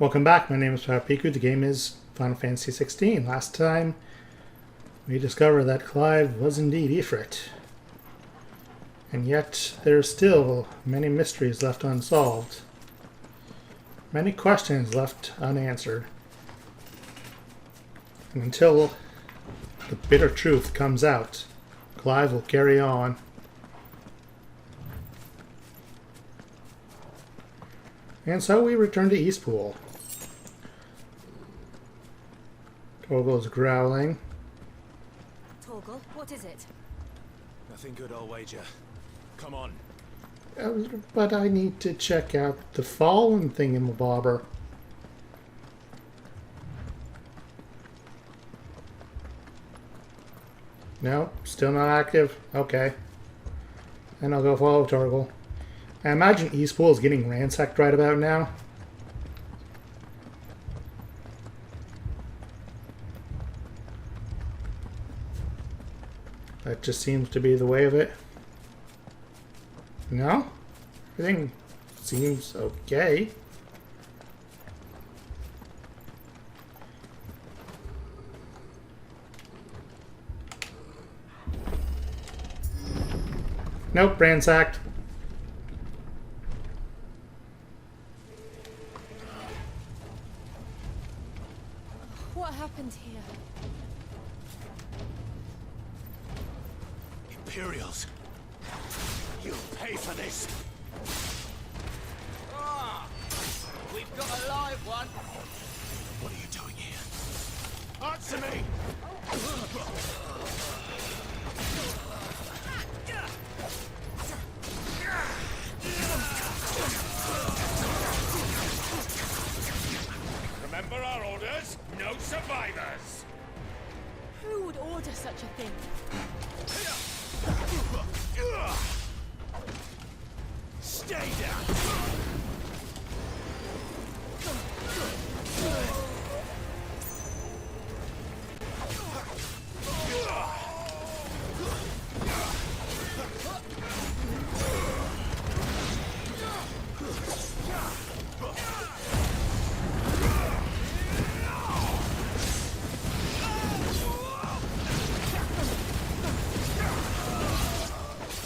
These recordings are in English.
Welcome back, my name is Piku. The game is Final Fantasy XVI. Last time we discovered that Clive was indeed Ifrit. And yet there are still many mysteries left unsolved. Many questions left unanswered. And until the bitter truth comes out, Clive will carry on. And so we return to Eastpool. Torgal's growling. Torgal, what is it? Nothing good, I'll wager. Come on. But I need to check out the fallen thingamabobber. No, still not active? Okay. Then I'll go follow Torgal. I imagine Eastpool is getting ransacked right about now. That just seems to be the way of it. No? Everything seems okay. Nope, ransacked. What happened here? Imperials. You'll pay for this. We've got a live one. What are you doing here? Answer me! Remember our orders? No survivors. Who would order such a thing? Stay down!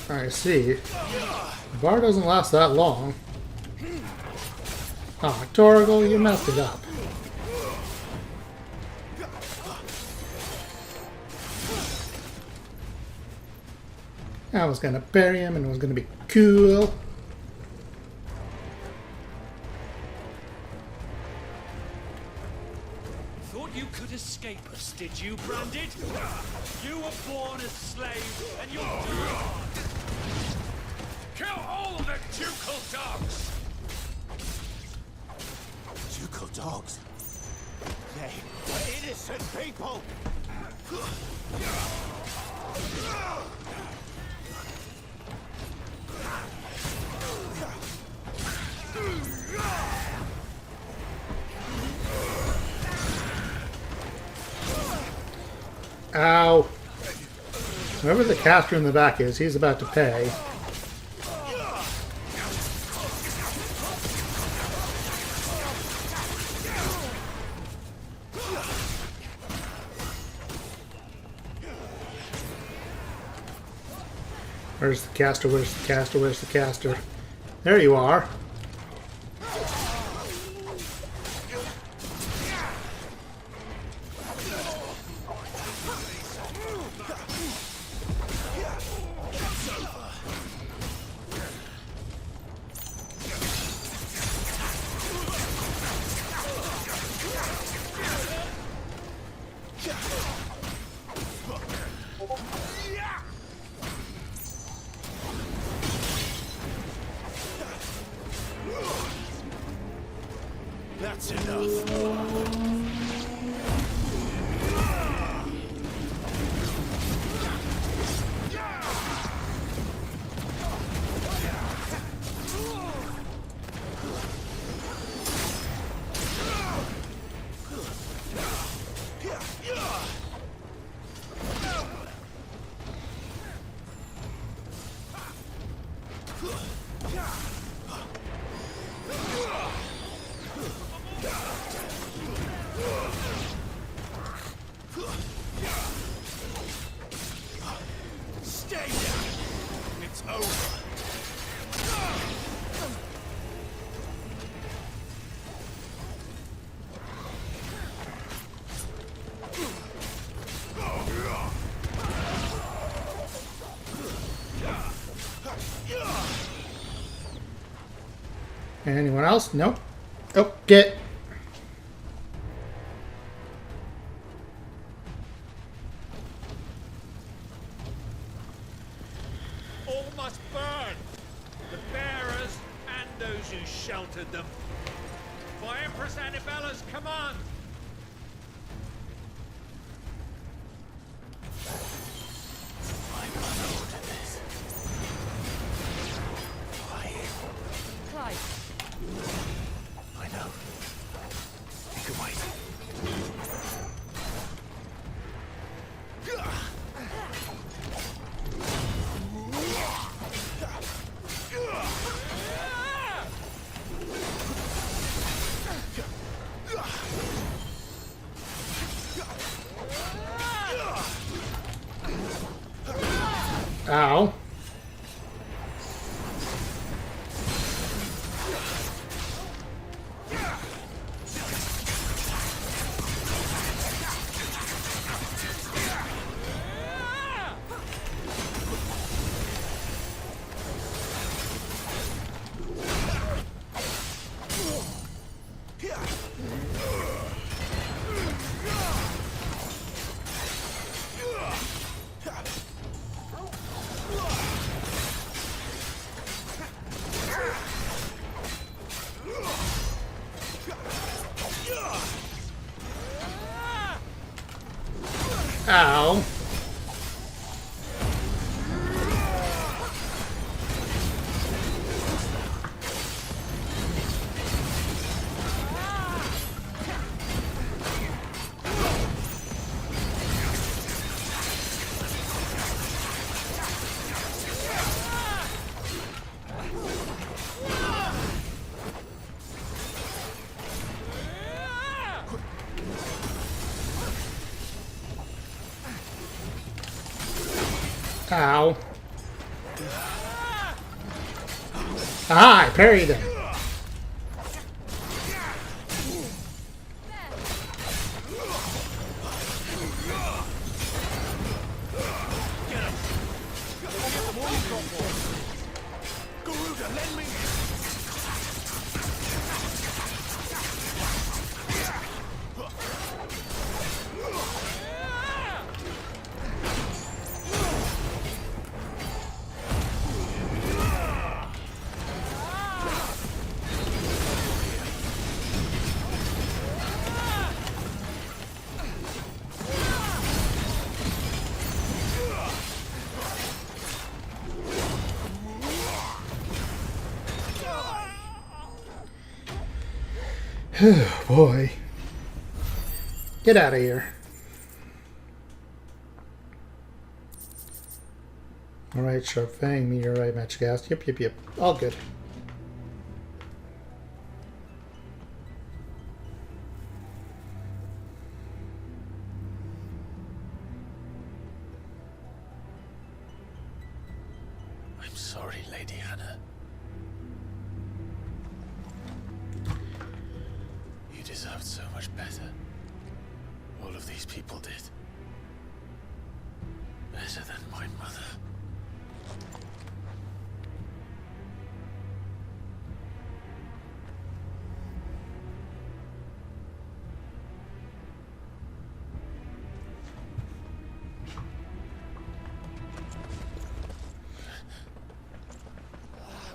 I see. The bar doesn't last that long. Ah, Torgal, you messed it up. I was gonna bury him and it was gonna be cool. Thought you could escape us, did you, Branded? You were born a slave, and you'll die. Kill all of the ducal dogs. Ducal dogs. They were innocent people! Ow. Whoever the caster in the back is, he's about to pay. Where's the caster? Where's the caster? Where's the caster? There you are. That's enough. Anyone else? Nope. Oh, get. All must burn! The bearers and those who sheltered them. By Empress Annabella's command! My mother ordered this. Why? Clive, I know. You can wait. Ow. Ow. Ow. Ah, I parried him. Garuda, lend me. Boy. Get out of here. Alright, Sharp Fang, Meteorite, Magic Gas. Yep. All good. I'm sorry, Lady Hannah. You deserved so much better. All of these people did. Better than my mother.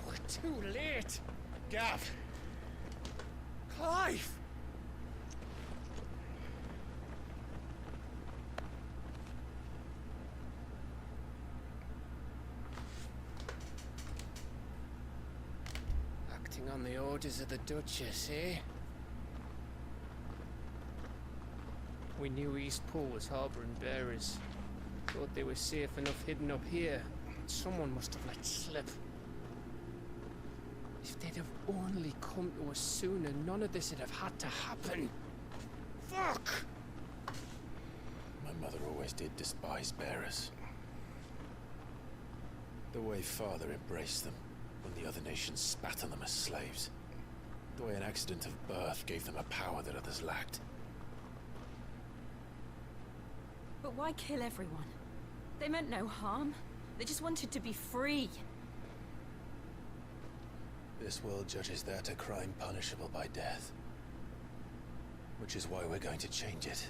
We're too late! Gav! Clive! Acting on the orders of the Duchess, eh? We knew Eastpool was harbouring bearers. Thought they were safe enough hidden up here. Someone must have let slip. If they'd have only come to us sooner, none of this would have had to happen. Fuck! My mother always did despise bearers. The way Father embraced them when the other nations spat on them as slaves. The way an accident of birth gave them a power that others lacked. but why kill everyone? They meant no harm. They just wanted to be free. This world judges that a crime punishable by death. Which is why we're going to change it.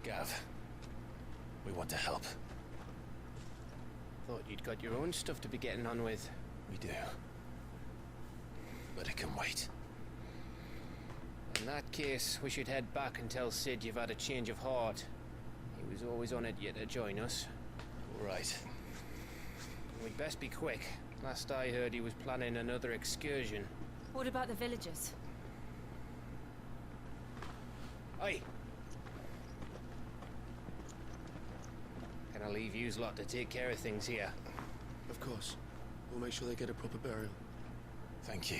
Gav, we want to help. Thought you'd got your own stuff to be getting on with. We do. But it can wait. In that case, we should head back and tell Sid you've had a change of heart. He was always on it yet to join us. All right. We'd best be quick. Last I heard, he was planning another excursion. What about the villagers? Aye. Can I leave yous lot to take care of things here? Of course. We'll make sure they get a proper burial. Thank you.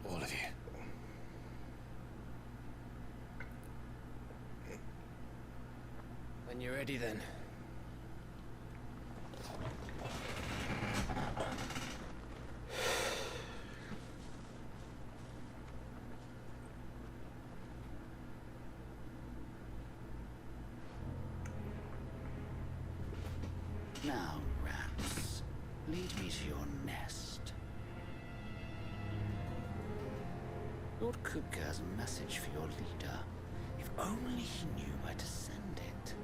All of you. When you're ready, then. Now, rats, lead me to your nest. Lord Kupka has a message for your leader. If only he knew where to send it.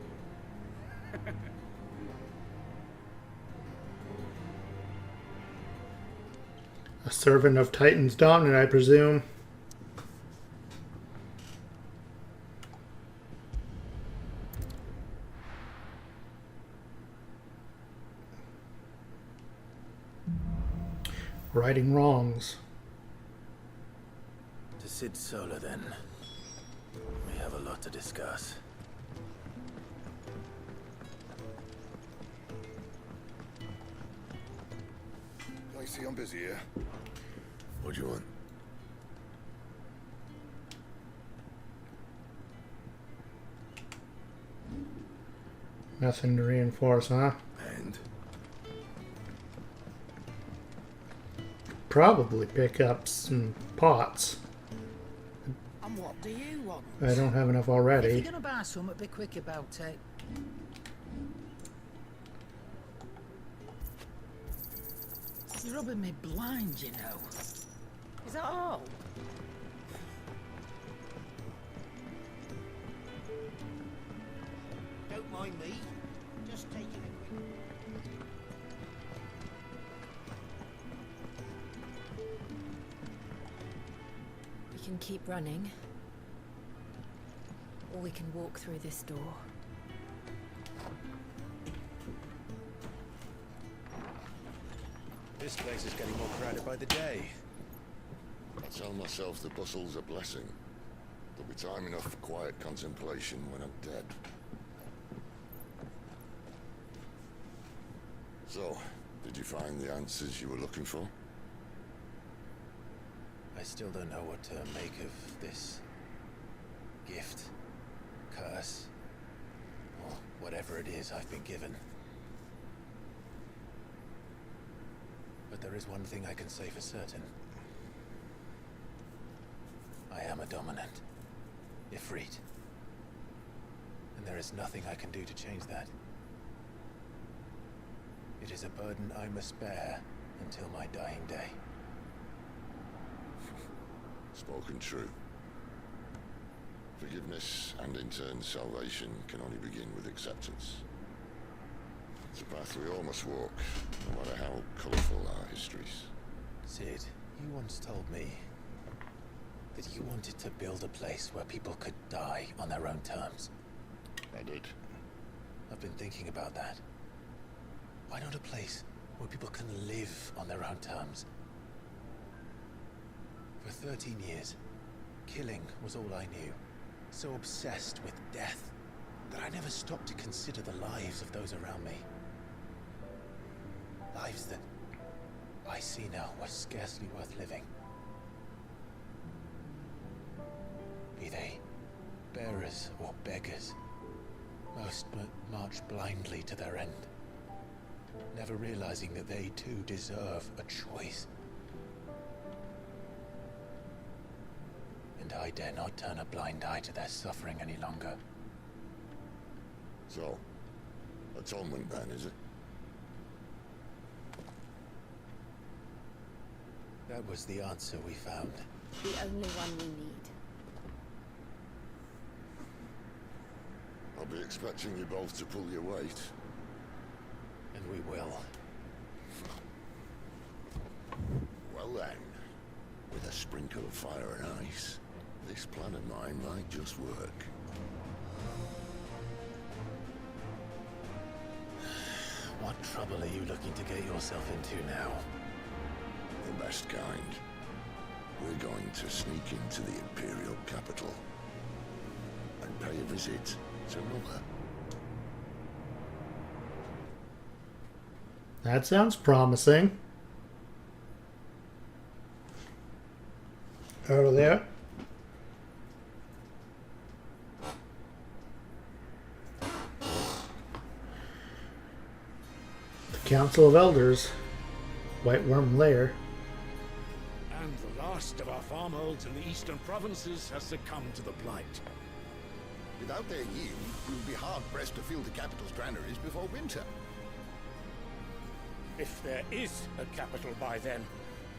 A servant of Titan's dominant, I presume. Righting wrongs. To Sid Solar, then. We have a lot to discuss. Lacey, I'm busy here. What do you want? Nothing to reinforce, huh? And? Probably pick up some pots. And what do you want? I don't have enough If already. you're gonna buy something, be quick about it. You're rubbing me blind, you know. Is that all? Don't mind me. Just taking a quick... We can keep running. Or we can walk through this door. This place is getting more crowded by the day. I tell myself the bustle's a blessing. There'll be time enough for quiet contemplation when I'm dead. So, did you find the answers you were looking for? I still don't know what to make of this gift, curse, or whatever it is I've been given. But there is one thing I can say for certain. I am a dominant, Ifrit. And there is nothing I can do to change that. It is a burden I must bear until my dying day. Spoken true. Forgiveness and in turn salvation can only begin with acceptance. It's a path we all must walk, no matter how colourful our histories. Sid, you once told me that you wanted to build a place where people could die on their own terms. I did. I've been thinking about that. Why not a place where people can live on their own terms? For 13 years, killing was all I knew. So obsessed with death that I never stopped to consider the lives of those around me. Lives that I see now were scarcely worth living. Be they bearers or beggars, most march blindly to their end, never realizing that they too deserve a choice. And I dare not turn a blind eye to their suffering any longer. So, atonement then, is it? That was the answer we found. The only one we need. I'll be expecting you both to pull your weight. And we will. Well then, with a sprinkle of fire and ice, this plan of mine might just work. What trouble are you looking to get yourself into now? The best kind. We're going to sneak into the Imperial capital and pay a visit to Mother. That sounds promising. Over there. The Council of Elders. White Worm Lair. And the last of our farmholds in the eastern provinces has succumbed to the blight. Without their yield, we'll be hard-pressed to fill the capital's granaries before winter. If there is a capital by then,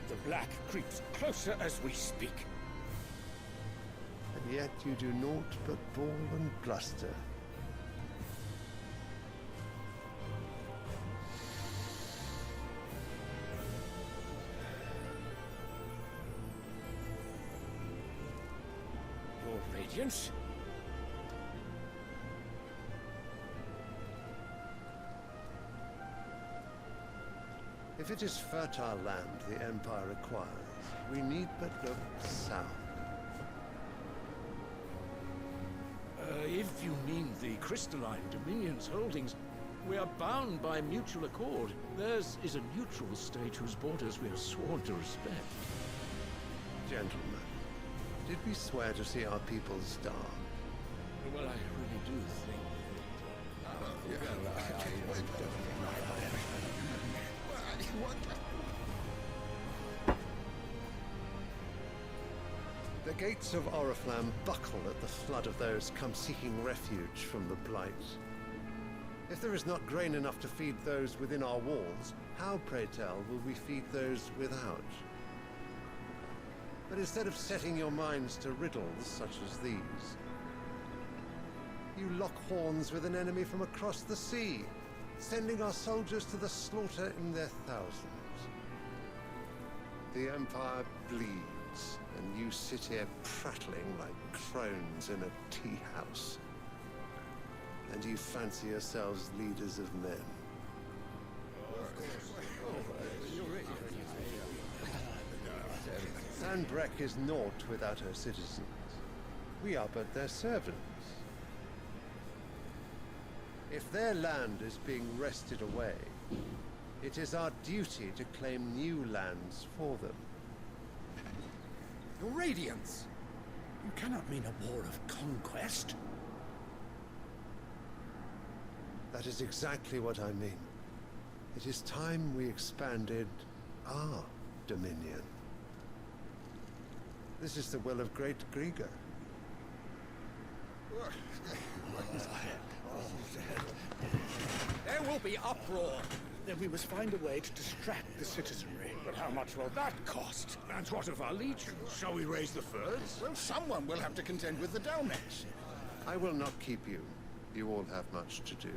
the black creeps closer as we speak. And yet you do naught but bawl and bluster. Your Radiance? If it is fertile land the Empire requires, we need but look south. If you mean the crystalline Dominion's holdings, we are bound by mutual accord. Theirs is a neutral state whose borders we are sworn to respect. Gentlemen, did we swear to see our people starve? Well, I really do think The gates of Oriflamme buckle at the flood of those come seeking refuge from the blight. If there is not grain enough to feed those within our walls, how, pray tell, will we feed those without? But instead of setting your minds to riddles such as these, you lock horns with an enemy from across the sea, sending our soldiers to the slaughter in their thousands. The Empire bleeds, and you sit here prattling like crones in a tea house. And you fancy yourselves leaders of men. Sandbreck is naught without her citizens. We are but their servants. If their land is being wrested away, it is our duty to claim new lands for them. Your Radiance! You cannot mean a war of conquest. That is exactly what I mean. It is time we expanded our dominion. This is the will of great Grieger. There will be uproar. Then we must find a way to distract the citizenry. But how much will that cost? And what of our legions? Shall we raise the furs? Well, someone will have to contend with the Dalmets. I will not keep you. You all have much to do.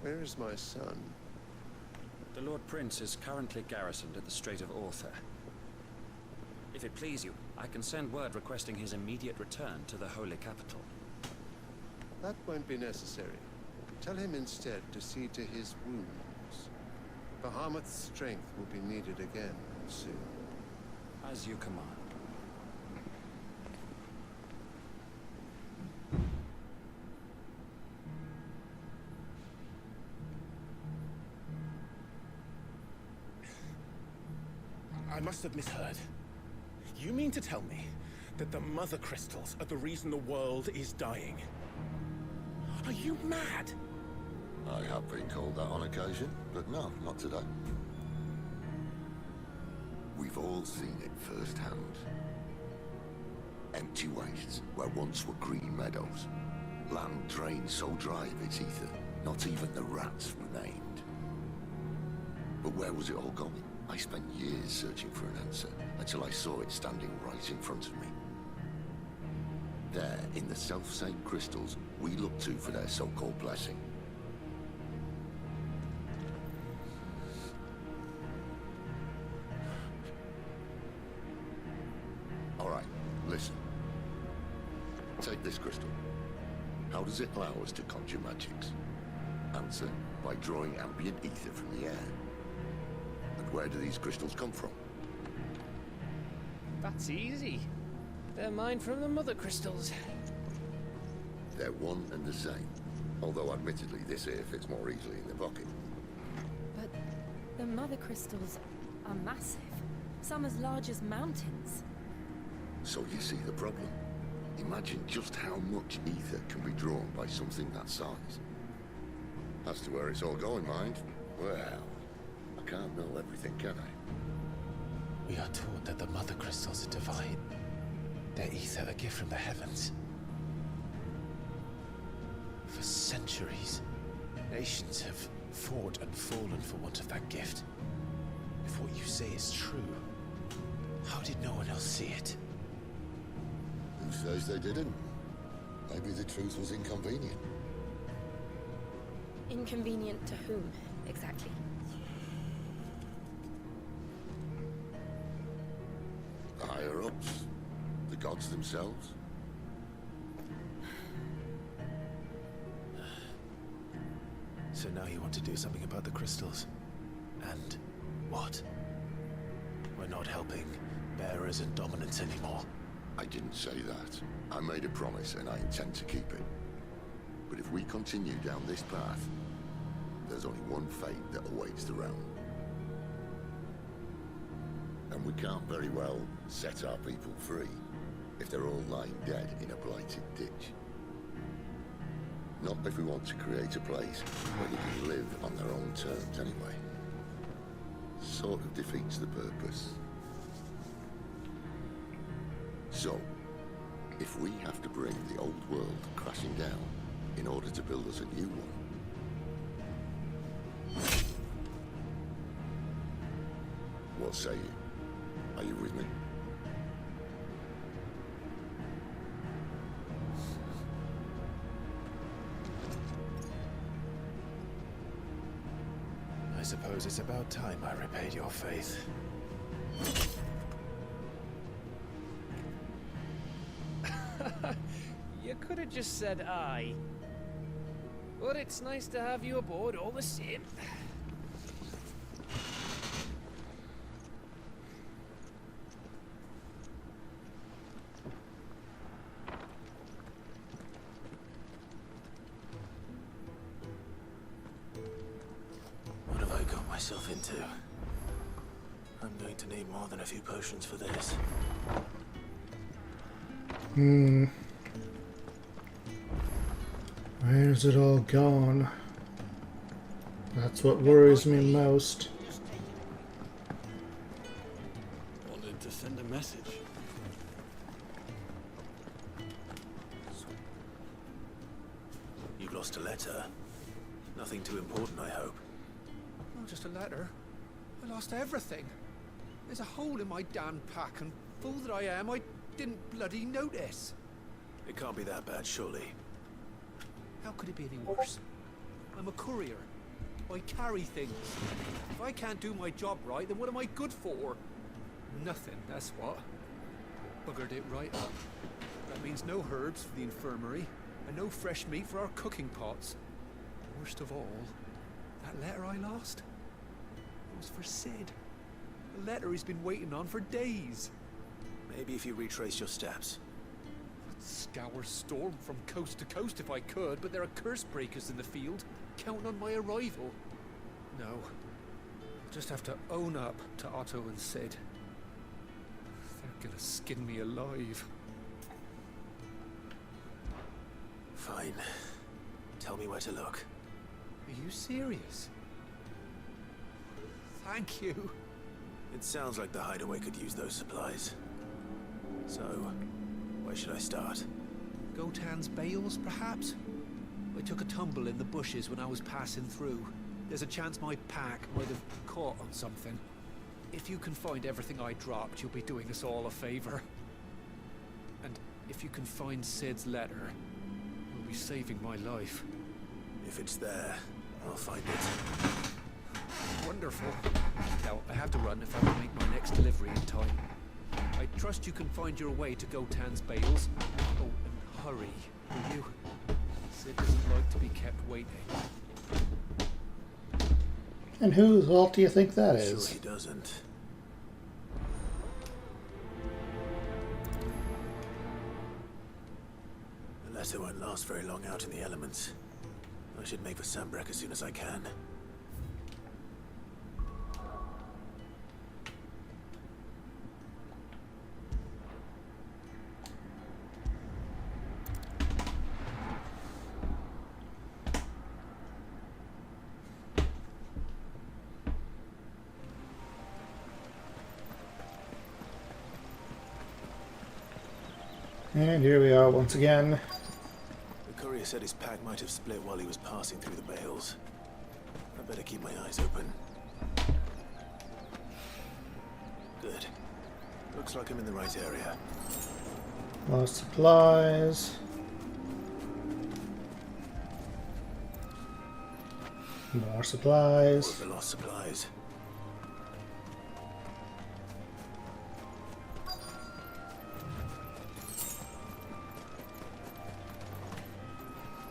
Where is my son? The Lord Prince is currently garrisoned at the Strait of Author. If it please you, I can send word requesting his immediate return to the Holy Capital. That won't be necessary. Tell him instead to see to his wounds. Bahamut's strength will be needed again soon. As you command. I must have misheard. You mean to tell me that the Mother Crystals are the reason the world is dying? Are you mad? I have been called that on occasion, but no, not today. We've all seen it firsthand. Empty wastes where once were green meadows. Land drained so dry of its ether, not even the rats remained. But where was it all going? I spent years searching for an answer, until I saw it standing right in front of me. There, in the self-same crystals we look to for their so-called blessing. Alright, listen. Take this crystal. How does it allow us to conjure magics? Answer, by drawing ambient ether from the air. And where do these crystals come from? That's easy. They're mine from the mother crystals. They're one and the same. Although admittedly this here fits more easily in the pocket. But the mother crystals are massive. Some as large as mountains. So you see the problem. Imagine just how much ether can be drawn by something that size. As to where it's all going, mind, well, I can't know everything, can I? We are taught that the mother crystals are divine. Their ether a gift from the heavens. For centuries, nations have fought and fallen for want of that gift. If what you say is true, how did no one else see it? Who says they didn't? Maybe the truth was inconvenient. Inconvenient to whom, exactly? The higher-ups? The gods themselves? So now you want to do something about the crystals? And what? We're not helping bearers and dominants anymore. I didn't say that. I made a promise and I intend to keep it. But if we continue down this path, there's only one fate that awaits the realm. And we can't very well set our people free if they're all lying dead in a blighted ditch. Not if we want to create a place where they can live on their own terms anyway. Sort of defeats the purpose. So, if we have to bring the old world crashing down in order to build us a new one, what say you? Are you with me? I suppose it's about time I repaid your faith. You could have just said aye. But it's nice to have you aboard all the same. What have I got myself into? I'm going to need more than a few potions for this. Where's it all gone? That's what worries me most. Wanted to send a message. You lost a letter. Nothing too important, I hope. Not just a letter. I lost everything. There's a hole in my damn pack, and fool that I am, I didn't bloody notice. It can't be that bad, surely. How could it be any worse? I'm a courier. I carry things. If I can't do my job right, then what am I good for? Nothing, that's what. Buggered it right up. That means no herbs for the infirmary, and no fresh meat for our cooking pots. Worst of all, that letter I lost, it was for Sid. A letter he's been waiting on for days. Maybe if you retrace your steps. I'd scour Storm from coast to coast if I could, but there are curse breakers in the field, counting on my arrival. No, I'll just have to own up to Otto and Sid. They're gonna skin me alive. Fine. Tell me where to look. Are you serious? Thank you. It sounds like the hideaway could use those supplies. So, where should I start? Gotan's bales, perhaps? I took a tumble in the bushes when I was passing through. There's a chance my pack might have caught on something. If you can find everything I dropped, you'll be doing us all a favor. And if you can find Sid's letter, you'll be saving my life. If it's there, I'll find it. Wonderful. Now, I have to run if I want to make my next delivery in time. I trust you can find your way to Gotan's bales. Oh, and hurry, will you? Sid doesn't like to be kept waiting. And whose fault do you think that is? Sure he doesn't. Unless it won't last very long out in the elements. I should make for Sambrek as soon as I can. And here we are once again. The courier said his pack might have split while he was passing through the bales. I better keep my eyes open. Good. Looks like I'm in the right area. More supplies. More supplies. What the lost supplies?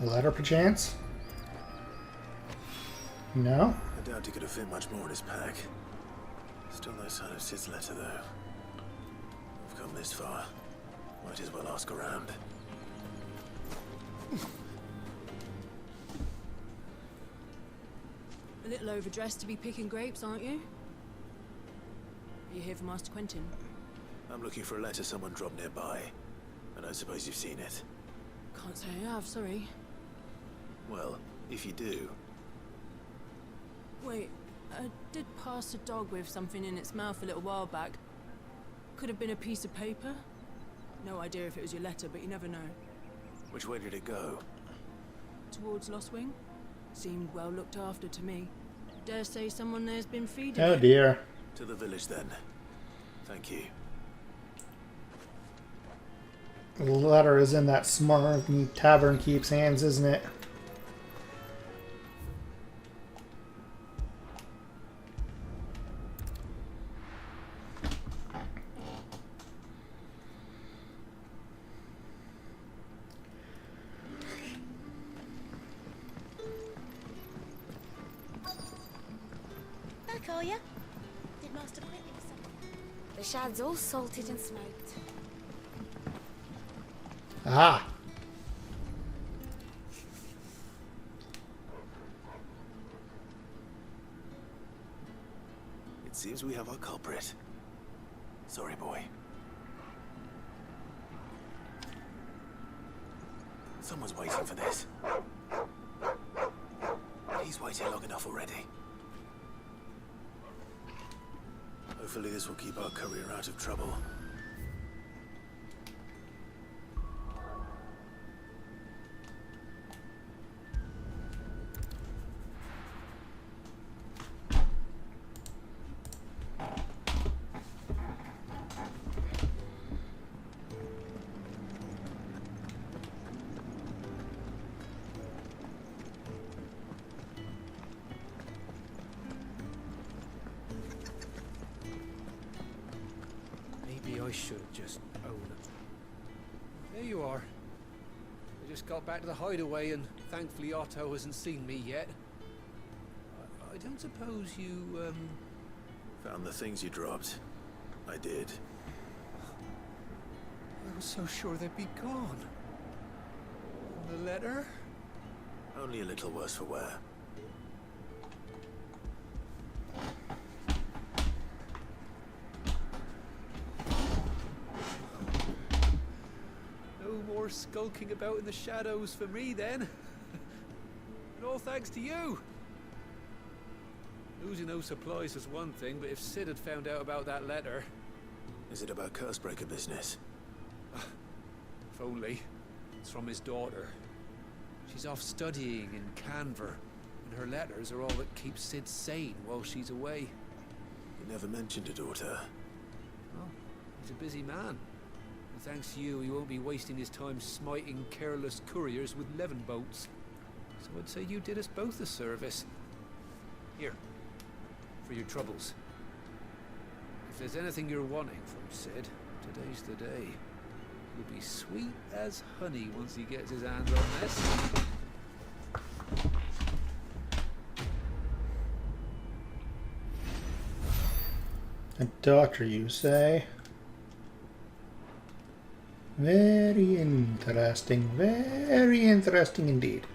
A letter, perchance? No? I doubt he could have fit much more in his pack. Still no sign of Sid's letter, though. I've come this far. Might as well ask around. A little overdressed to be picking grapes, aren't you? Are you here for Master Quentin? I'm looking for a letter someone dropped nearby. I don't suppose you've seen it. Can't say I have, sorry. Well, if you do... Wait, I did pass a dog with something in its mouth a little while back. Could have been a piece of paper. No idea if it was your letter, but you never know. Which way did it go? Towards Lost Wing? Seemed well looked after to me. Dare say someone there's been feeding Oh it. dear. To the village, then. Thank you. The letter is in that smarmy tavern keep's hands, isn't it? Back, are ya? Did Master Quentin or something? The shad's all salted and smoked. Ah! It seems we have our culprit. Sorry, boy. Someone's waiting for this. He's waited long enough already. Hopefully this will keep our courier out of trouble. I should just own it. There you are. I just got back to the hideaway and thankfully Otto hasn't seen me yet. I don't suppose you, Found the things you dropped. I did. I was so sure they'd be gone. And the letter? Only a little worse for wear. No more skulking about in the shadows for me, then. all thanks to you. Losing those supplies is one thing, but if Sid had found out about that letter... Is it about Cursebreaker business? If only. It's from his daughter. She's off studying in Canver, and her letters are all that keeps Sid sane while she's away. You never mentioned a daughter. Well, he's a busy man. And thanks to you, he won't be wasting his time smiting careless couriers with levin boats. So I'd say you did us both a service. Here, for your troubles. If there's anything you're wanting from Sid, today's the day. He'll be sweet as honey once he gets his hands on this. A daughter, you say? Very interesting indeed.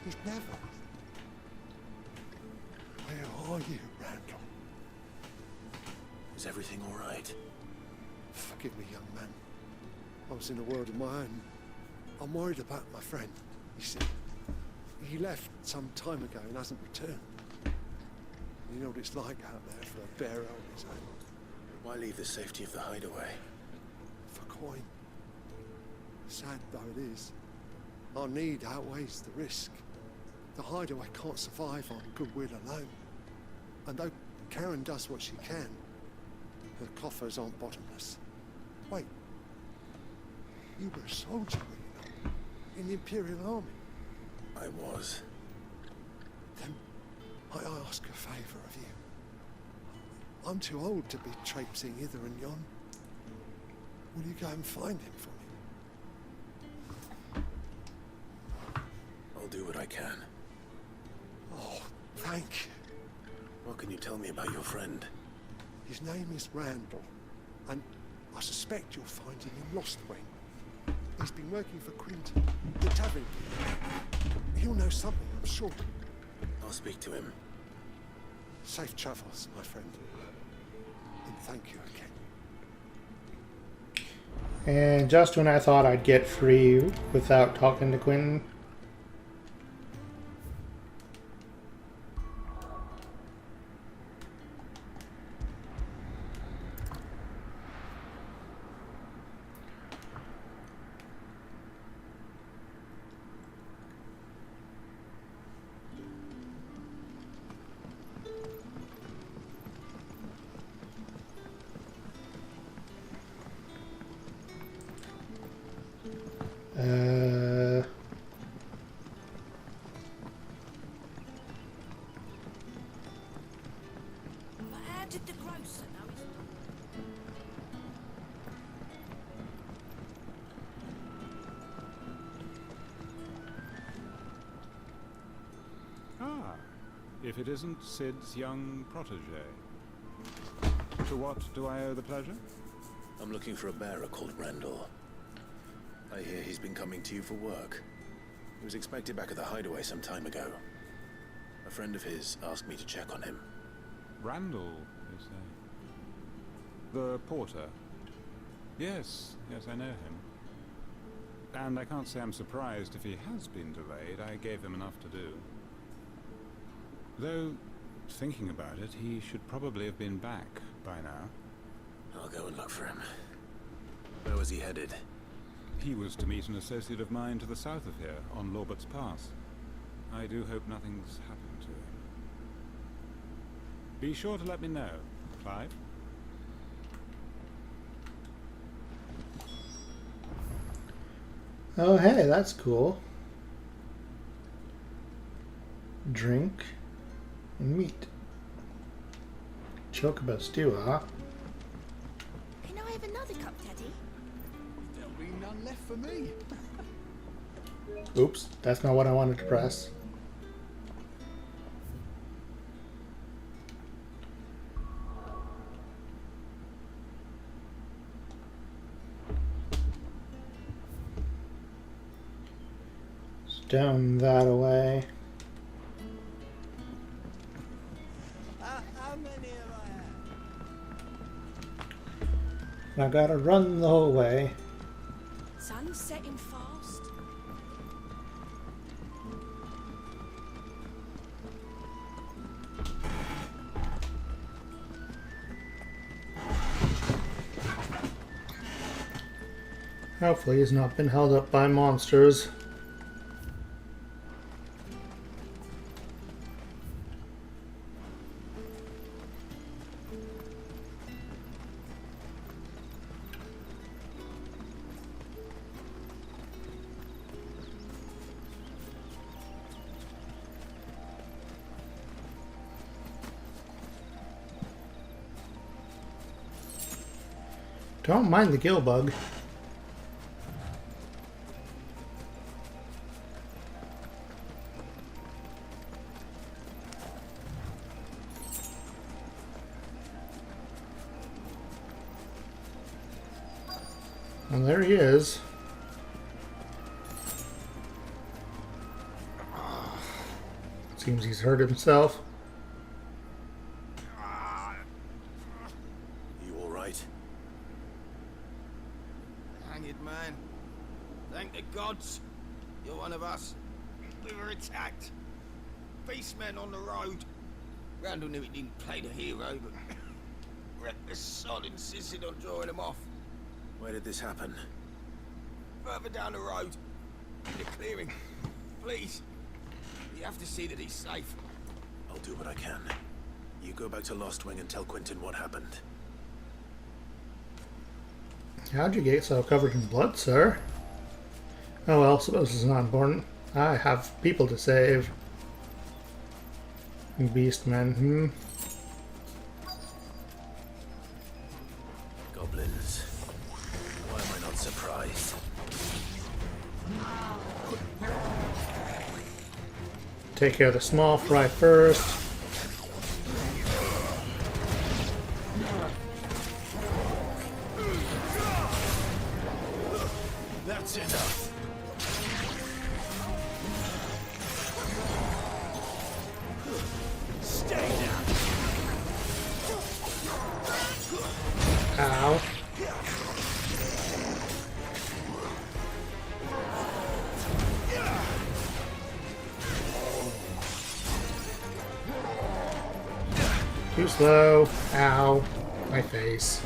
He's never. Where are you, Randall? Is everything all right? Forgive me, young man. I was in a world of my own. I'm worried about my friend. You see, he left some time ago and hasn't returned. You know what it's like out there for a bear on his own. Why leave the safety of the hideaway? For coin. Sad though it is, our need outweighs the risk. The hideaway can't survive on goodwill alone. And though Karen does what she can, her coffers aren't bottomless. Wait. You were a soldier, were you not? In the Imperial Army? I was. Then I ask a favour of you. I'm too old to be traipsing hither and yon. Will you go and find him for me? I'll do what I can. Oh, thank you. What can you tell me about your friend? His name is Randall, and I suspect you'll find him in Lostwing. He's been working for Quinton, the tavern. He'll know something, I'm sure. I'll speak to him. Safe travels, my friend. And thank you again. And just when I thought I'd get free without talking to Quinn, How did the grocer know his... Ah, if it isn't Sid's young protege. To what do I owe the pleasure? I'm looking for a bearer called Randall. I hear he's been coming to you for work. He was expected back at the hideaway some time ago. A friend of his asked me to check on him. Randall, you say? The porter? Yes, I know him. And I can't say I'm surprised if he has been delayed. I gave him enough to do. Though, thinking about it, he should probably have been back by now. I'll go and look for him. Where was he headed? He was to meet an associate of mine to the south of here, on Lorbert's Pass. I do hope nothing's happened to him. Be sure to let me know, Clive. oh hey, that's cool. Drink and meat. Chocobo stew, huh? Can I have another cup, Daddy? There'll be none left for me. Oops, that's not what I wanted to press. It's down that away. How many I gotta run the whole way. Sun's setting fast. Hopefully he's not been held up by monsters. Don't mind the gill bug. And there he is. Seems he's hurt himself. You all right? Hanged man. Thank the gods. You're one of us. We were attacked. Beastmen on the road. Randall knew he didn't play the hero, but reckless sod insisted on drawing him off. Where did this happen? Further down the road. In the clearing. Please. You have to see that he's safe. I'll do what I can. You go back to Lost Wing and tell Quentin what happened. How'd you get so covered in blood, sir? Oh well, suppose it's not important. I have people to save. Beastmen, Goblins. Why am I not surprised? Take care of the small fry first. That's enough. Stay down. Ow. Too slow. Ow. My face.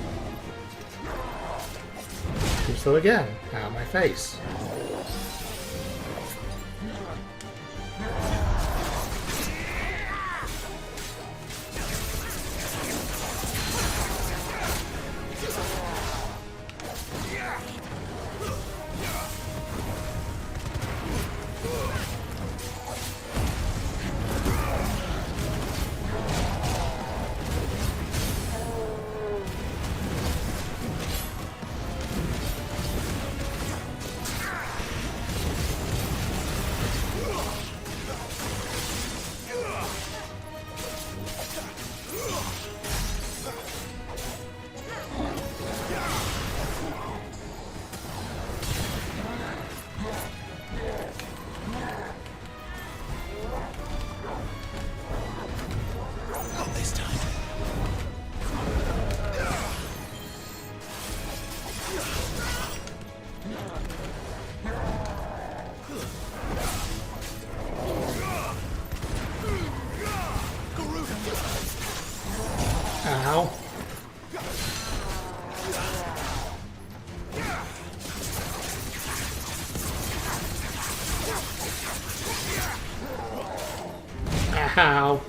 Too slow again. Ow, my face. Ow. Ow.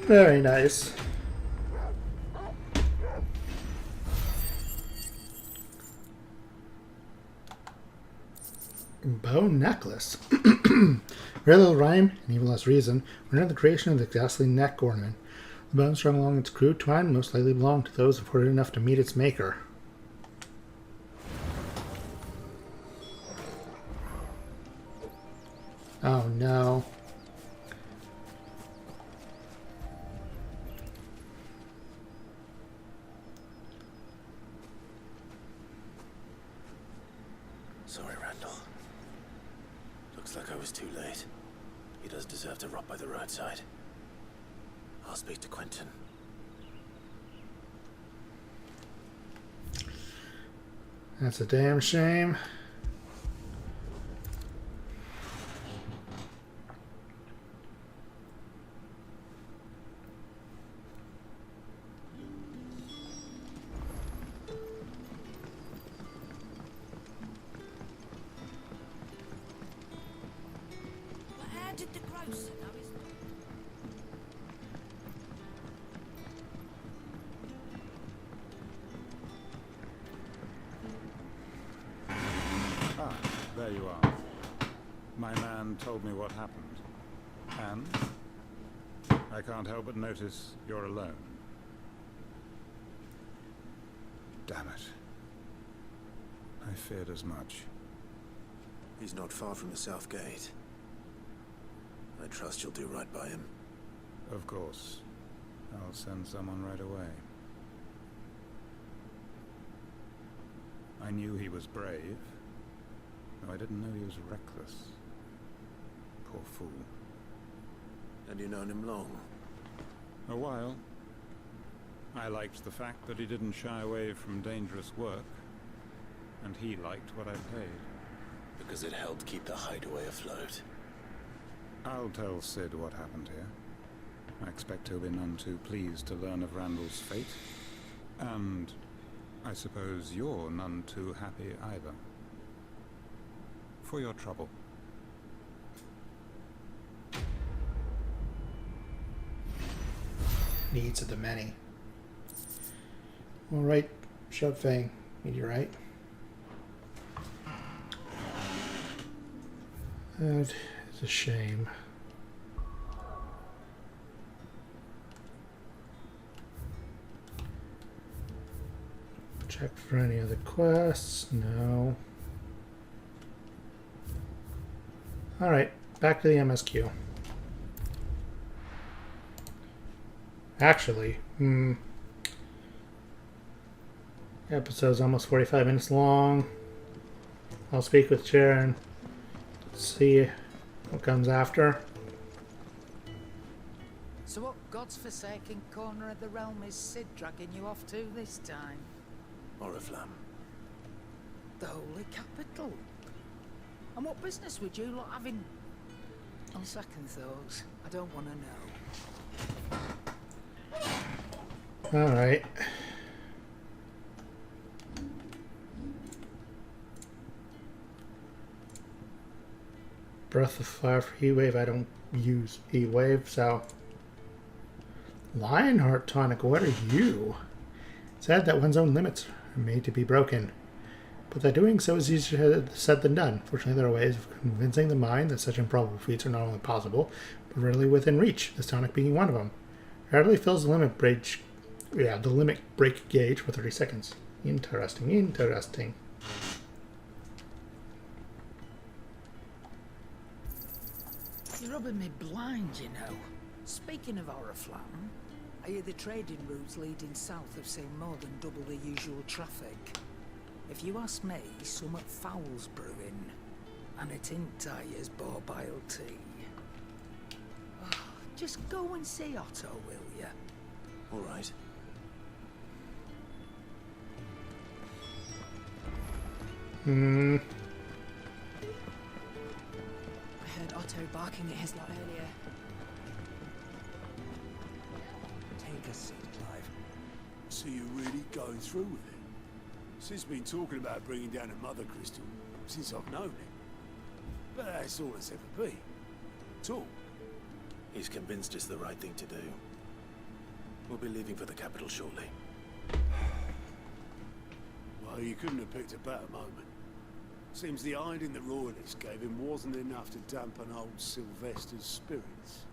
Very nice. Bow necklace. Very little rhyme and even less reason. We're near the creation of the ghastly neck ornament. The bow strung along its crude twine most likely belonged to those fortunate enough to meet its maker. Oh no. Sorry, Randall. Looks like I was too late. He does deserve to rot by the roadside. I'll speak to Quentin. That's a damn shame. How did the grocer know his... Ah, there you are. My man told me what happened. And I can't help but notice you're alone. Damn it. I feared as much. He's not far from the south gate. I trust you'll do right by him. Of course. I'll send someone right away. I knew he was brave, though I didn't know he was reckless. Poor fool. And you known him long? A while. I liked the fact that he didn't shy away from dangerous work, and he liked what I paid. Because it helped keep the hideaway afloat. I'll tell Sid what happened here. I expect he'll be none too pleased to learn of Randall's fate. And I suppose you're none too happy either. For your trouble. Needs of the many. All right, Shove Fang, meteorite. That is a shame. Check for any other quests. No. All right, back to the MSQ. Actually, episode's almost 45 minutes long. I'll speak with Sharon. See what comes after. So what God's forsaken corner of the realm is Sid dragging you off to this time? Oriflamme. The Holy Capital. And what business would you lot have in... On second thoughts, I don't want to know. Alright. Breath of Fire for E-Wave. I don't use E-Wave, so... Lionheart Tonic, what are you? Sad that one's own limits are made to be broken. But that doing so is easier said than done. Fortunately, there are ways of convincing the mind that such improbable feats are not only possible, but readily within reach, this tonic being one of them. Readily fills the limit break... Yeah, the limit break gauge for 30 seconds. Interesting, interesting. You're rubbing me blind, you know. Speaking of Oriflamme, I hear the trading routes leading south have seen more than double the usual traffic. If you ask me, somewhat foul's brewing, and it ain't Tyre's borbile tea. Oh, just go and see Otto, will ya? All right. Hmm. I heard Otto barking at his lot earlier. Take a seat, Clive. So you're really going through with it? Sid's been talking about bringing down a mother crystal since I've known him. But that's all it's ever been. Talk. He's convinced it's the right thing to do. We'll be leaving for the capital shortly. Well, you couldn't have picked a better moment. Seems the hiding the royalists gave him wasn't enough to dampen old Sylvester's spirits.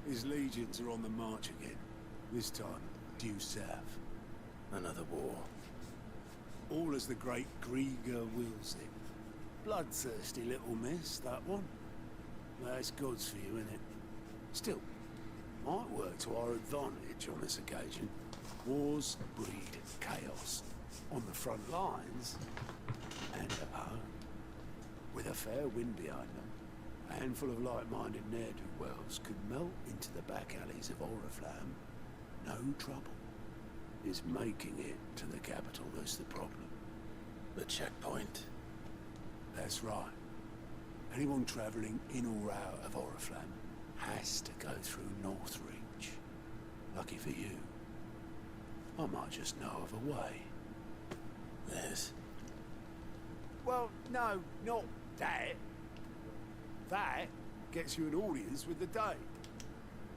His legions are on the march again. This time, due south. Another war. All as the great Grieger wills it. Bloodthirsty little miss, that one. That's God's for you, innit? Still, might work to our advantage on this occasion. Wars breed chaos. On the front lines, and at home. With a fair wind behind them, a handful of like-minded ne'er-do-wells could melt into the back alleys of Oriflamme. No trouble. It's making it to the capital that's the problem. The checkpoint. That's right. Anyone travelling in or out of Oriflamme has to go through Northreach. Lucky for you, I might just know of a way. Yes. Well, no, not that. That gets you an audience with the Dame.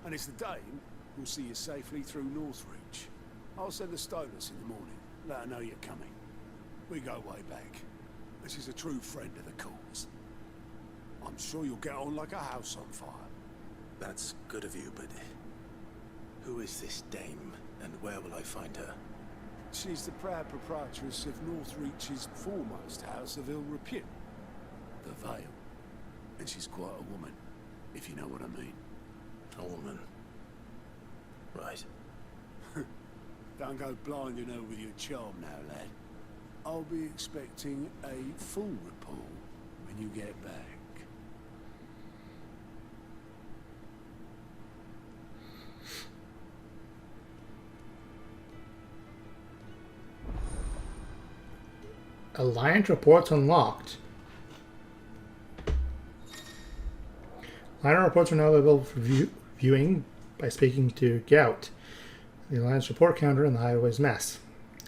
And it's the Dame who'll see you safely through Northreach. I'll send the Stolas in the morning. Let her know you're coming. We go way back. And she's a true friend of the cause. I'm sure you'll get on like a house on fire. That's good of you, but who is this Dame, and where will I find her? She's the proud proprietress of Northreach's foremost house of ill repute, the Vale. And she's quite a woman, if you know what I mean. A woman? Right. Don't go blinding her with your charm now, lad. I'll be expecting a full report when you get back. Alliance reports unlocked. Alliance reports are now available for viewing by speaking to Gout, the Alliance report counter in the Highways mess.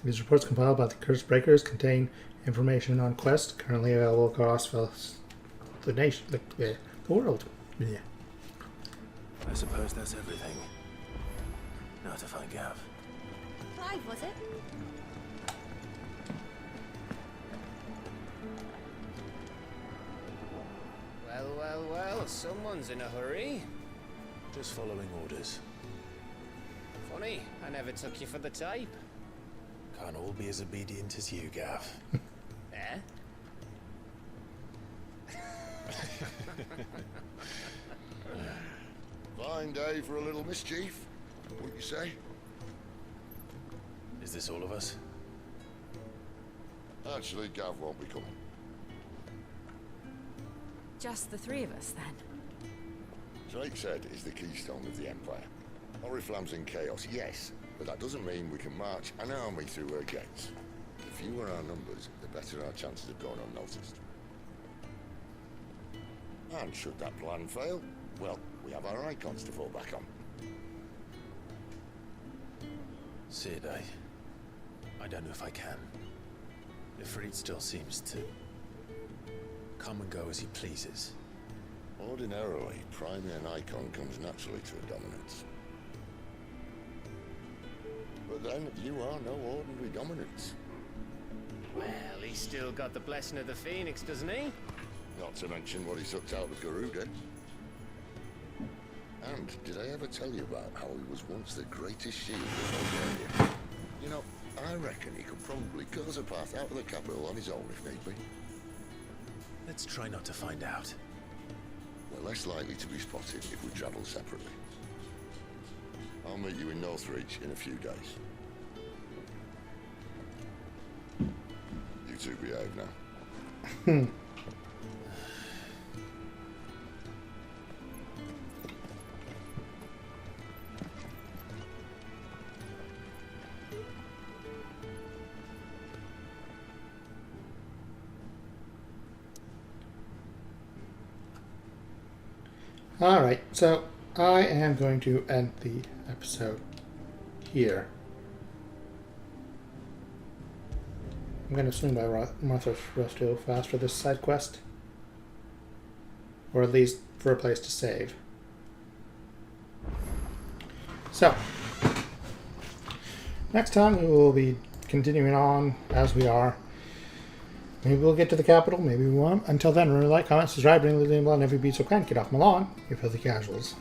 These reports compiled by the Curse Breakers contain information on quests currently available across the nation, the world. Yeah. I suppose that's everything. Now to find Gav. Clive, was it? Well, well, well, someone's in a hurry. Just following orders. Funny, I never took you for the type. Can't all be as obedient as you, Gav. Eh? Fine day for a little mischief, wouldn't you say? Is this all of us? Actually, Gav won't be coming. Just the three of us, then? Drake said is the keystone of the Empire. Oriflamme's in chaos, yes, but that doesn't mean we can march an army through her gates. The fewer our numbers, the better our chances of going unnoticed. And should that plan fail, well, we have our icons to fall back on. Sid, I don't know if I can. Ifrit still seems to come and go as he pleases. Ordinarily, priming an icon comes naturally to a dominance. But then, you are no ordinary dominance. Well, he's still got the blessing of the Phoenix, doesn't he? Not to mention what he sucked out of Garuda. And did I ever tell you about how he was once the greatest shield of Bulgaria? You know, I reckon he could probably cut us a path out of the capital on his own if need be. Let's try not to find out. We're less likely to be spotted if we travel separately. I'll meet you in Northreach in a few days. You two behave now. Alright, so I am going to end the episode here. I'm going to swing by Martha's Rest real fast for this side quest. Or at least for a place to save. So, Next time we will be continuing on as we are. Maybe we'll get to the capital, maybe we won't. Until then, remember to like, comment, subscribe, ring the bell, and every beat so kind. Get off my lawn, you filthy casuals.